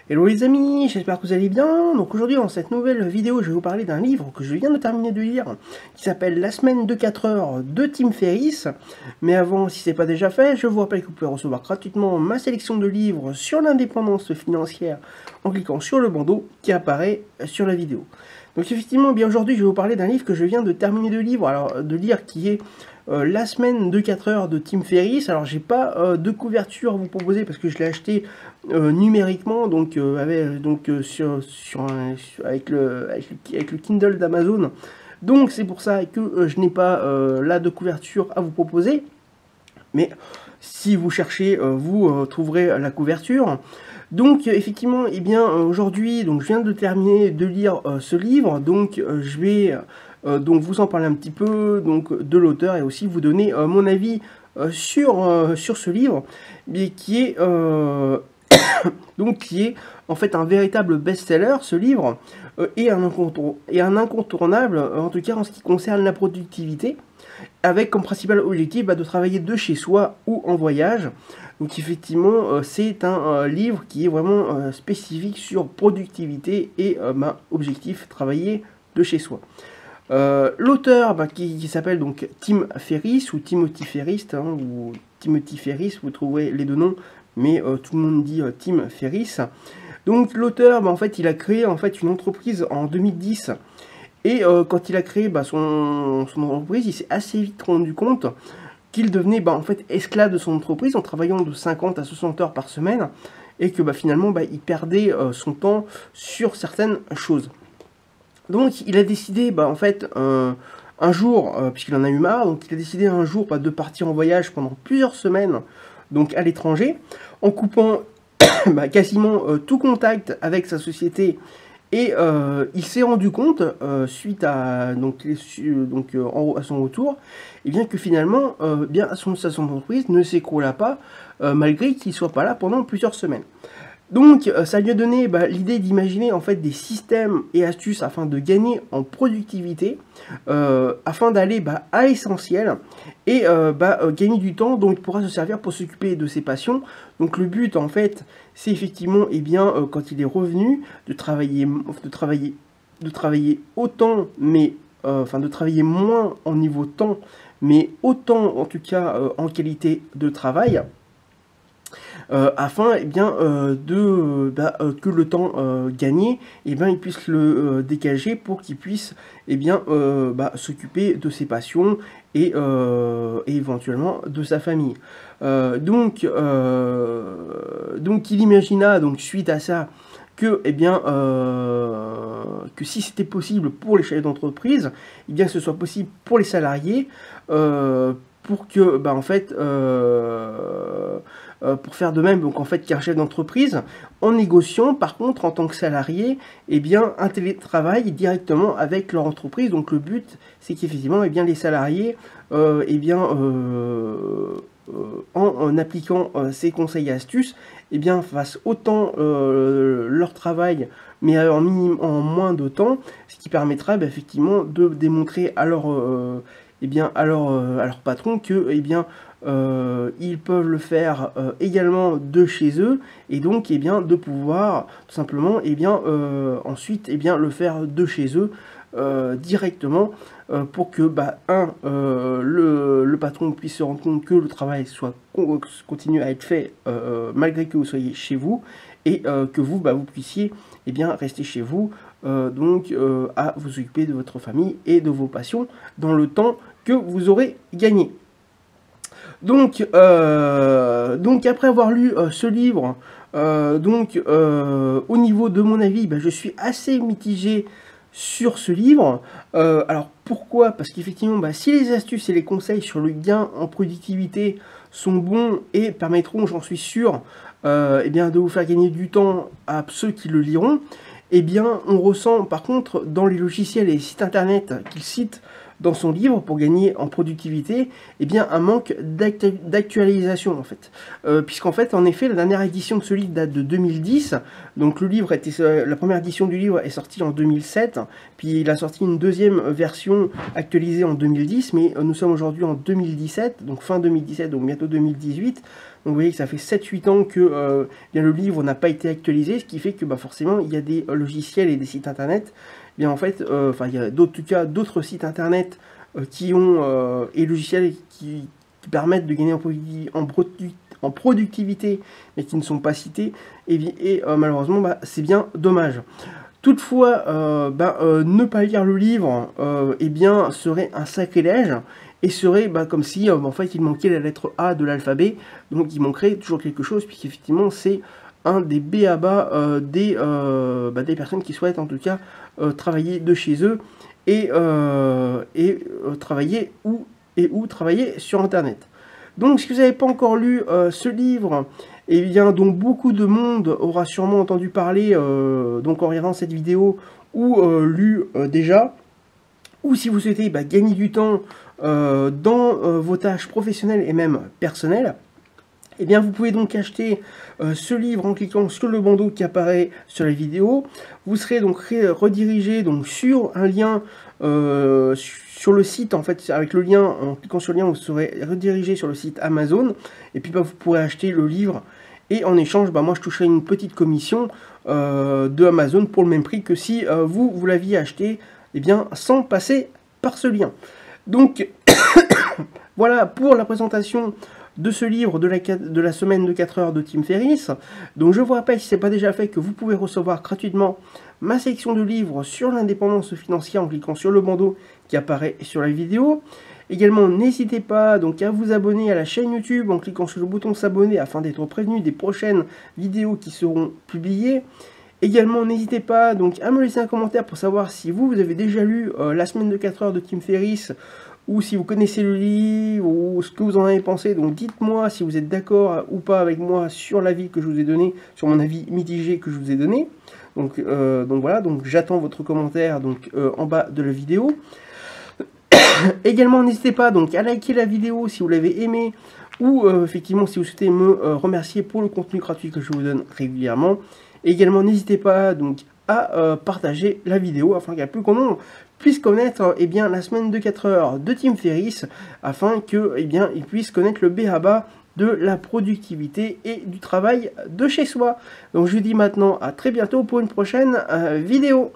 Hello les amis, j'espère que vous allez bien. Donc aujourd'hui dans cette nouvelle vidéo, je vais vous parler d'un livre que je viens de terminer de lire qui s'appelle La semaine de 4 heures de Tim Ferriss. Mais avant, si ce n'est pas déjà fait, je vous rappelle que vous pouvez recevoir gratuitement ma sélection de livres sur l'indépendance financière en cliquant sur le bandeau qui apparaît sur la vidéo. Donc effectivement, bien aujourd'hui, je vais vous parler d'un livre que je viens de terminer de lire qui est La semaine de 4 heures de Tim Ferriss. Alors j'ai pas de couverture à vous proposer parce que je l'ai acheté numériquement, donc, avec le Kindle d'Amazon. Donc c'est pour ça que je n'ai pas là de couverture à vous proposer. Mais si vous cherchez, vous trouverez la couverture. Donc effectivement, eh bien aujourd'hui, donc je viens de terminer de lire ce livre, donc je vais donc vous en parler un petit peu donc de l'auteur et aussi vous donner mon avis sur ce livre, mais qui est donc qui est en fait un véritable best-seller, ce livre, et un incontournable, en tout cas en ce qui concerne la productivité, avec comme principal objectif de travailler de chez soi ou en voyage. Donc effectivement, c'est un livre qui est vraiment spécifique sur productivité et objectif, travailler de chez soi. L'auteur qui s'appelle donc Tim Ferriss ou Timothy Ferriss, ou Timothy Ferriss, vous trouverez les deux noms, mais tout le monde dit Tim Ferriss. Donc l'auteur, en fait, il a créé en fait une entreprise en 2010. Et quand il a créé son entreprise, il s'est assez vite rendu compte qu'il devenait en fait esclave de son entreprise en travaillant de 50 à 60 heures par semaine et que finalement il perdait son temps sur certaines choses. Donc il a décidé en fait un jour, puisqu'il en a eu marre, donc il a décidé un jour de partir en voyage pendant plusieurs semaines donc à l'étranger en coupant quasiment tout contact avec sa société. Et il s'est rendu compte, suite à, à son retour, et bien que finalement, son entreprise ne s'écroula pas, malgré qu'il ne soit pas là pendant plusieurs semaines. Donc, ça lui a donné l'idée d'imaginer en fait des systèmes et astuces afin de gagner en productivité, afin d'aller à l'essentiel et gagner du temps dont il pourra se servir pour s'occuper de ses passions. Donc, le but en fait, c'est effectivement, quand il est revenu, de travailler autant, mais de travailler moins en niveau temps, mais autant en tout cas en qualité de travail. Afin que le temps gagné, il puisse le dégager pour qu'il puisse s'occuper de ses passions et éventuellement de sa famille. Donc il imagina suite à ça que que si c'était possible pour les chefs d'entreprise, que ce soit possible pour les salariés, pour que pour faire de même qu'un chef d'entreprise, en négociant par contre en tant que salarié un télétravail directement avec leur entreprise. Donc le but c'est qu'effectivement les salariés en appliquant ces conseils et astuces fassent autant leur travail mais en moins de temps, ce qui permettra effectivement de démontrer à leur patron que ils peuvent le faire également de chez eux, et donc de pouvoir tout simplement ensuite le faire de chez eux directement, pour que le patron puisse se rendre compte que le travail continue à être fait malgré que vous soyez chez vous, et que vous puissiez rester chez vous, à vous occuper de votre famille et de vos passions dans le temps que vous aurez gagné. Donc après avoir lu ce livre, au niveau de mon avis, je suis assez mitigé sur ce livre. Alors pourquoi? Parce qu'effectivement, si les astuces et les conseils sur le gain en productivité sont bons et permettront, j'en suis sûr, de vous faire gagner du temps à ceux qui le liront, on ressent par contre dans les logiciels et les sites internet qu'il cite dans son livre pour gagner en productivité, un manque d'actualisation en fait. Puisqu'en fait, en effet, la dernière édition de ce livre date de 2010, donc la première édition du livre est sortie en 2007, puis il a sorti une deuxième version actualisée en 2010, mais nous sommes aujourd'hui en 2017, donc fin 2017, donc bientôt 2018, vous voyez que ça fait 7-8 ans que bien, le livre n'a pas été actualisé, ce qui fait que bah, forcément il y a des logiciels et des sites internet. Bien en fait, il y a d'autres sites internet qui ont et logiciels qui permettent de gagner en productivité, mais qui ne sont pas cités. Et malheureusement, bah, c'est bien dommage. Toutefois, ne pas lire le livre, eh bien, serait un sacrilège, et serait bah, comme si en fait il manquait la lettre A de l'alphabet, donc il manquerait toujours quelque chose, puisqu'effectivement c'est un des b.a.-ba des personnes qui souhaitent en tout cas travailler de chez eux et travailler travailler sur internet. Donc si vous n'avez pas encore lu ce livre, eh bien donc beaucoup de monde aura sûrement entendu parler donc en regardant cette vidéo, ou lu déjà, ou si vous souhaitez gagner du temps dans vos tâches professionnelles et même personnelles, eh bien vous pouvez donc acheter ce livre en cliquant sur le bandeau qui apparaît sur la vidéo. Vous serez donc redirigé donc sur un lien sur le site, en fait, avec le lien, en cliquant sur le lien, vous serez redirigé sur le site Amazon, et puis vous pourrez acheter le livre, et en échange, moi je toucherai une petite commission de Amazon pour le même prix que si vous l'aviez acheté, eh bien, sans passer par ce lien. Donc, voilà pour la présentation de ce livre de la semaine de 4 heures de Tim Ferriss. Donc je vous rappelle, si ce n'est pas déjà fait, que vous pouvez recevoir gratuitement ma sélection de livres sur l'indépendance financière en cliquant sur le bandeau qui apparaît sur la vidéo. Également, n'hésitez pas donc à vous abonner à la chaîne YouTube en cliquant sur le bouton s'abonner afin d'être prévenu des prochaines vidéos qui seront publiées. Également, n'hésitez pas donc à me laisser un commentaire pour savoir si vous avez déjà lu la semaine de 4 heures de Tim Ferriss, ou si vous connaissez le livre, ou ce que vous en avez pensé. Donc dites-moi si vous êtes d'accord ou pas avec moi sur l'avis que je vous ai donné, sur mon avis mitigé que je vous ai donné. Donc voilà, donc j'attends votre commentaire donc en bas de la vidéo. Également, n'hésitez pas donc à liker la vidéo si vous l'avez aimé, ou effectivement si vous souhaitez me remercier pour le contenu gratuit que je vous donne régulièrement. Également, n'hésitez pas donc à partager la vidéo afin qu'un plus grand nombre puisse connaître bien, la semaine de 4 heures de Tim Ferriss, afin que bien, il puisse connaître le b.a.-ba de la productivité et du travail de chez soi. Donc je vous dis maintenant à très bientôt pour une prochaine vidéo.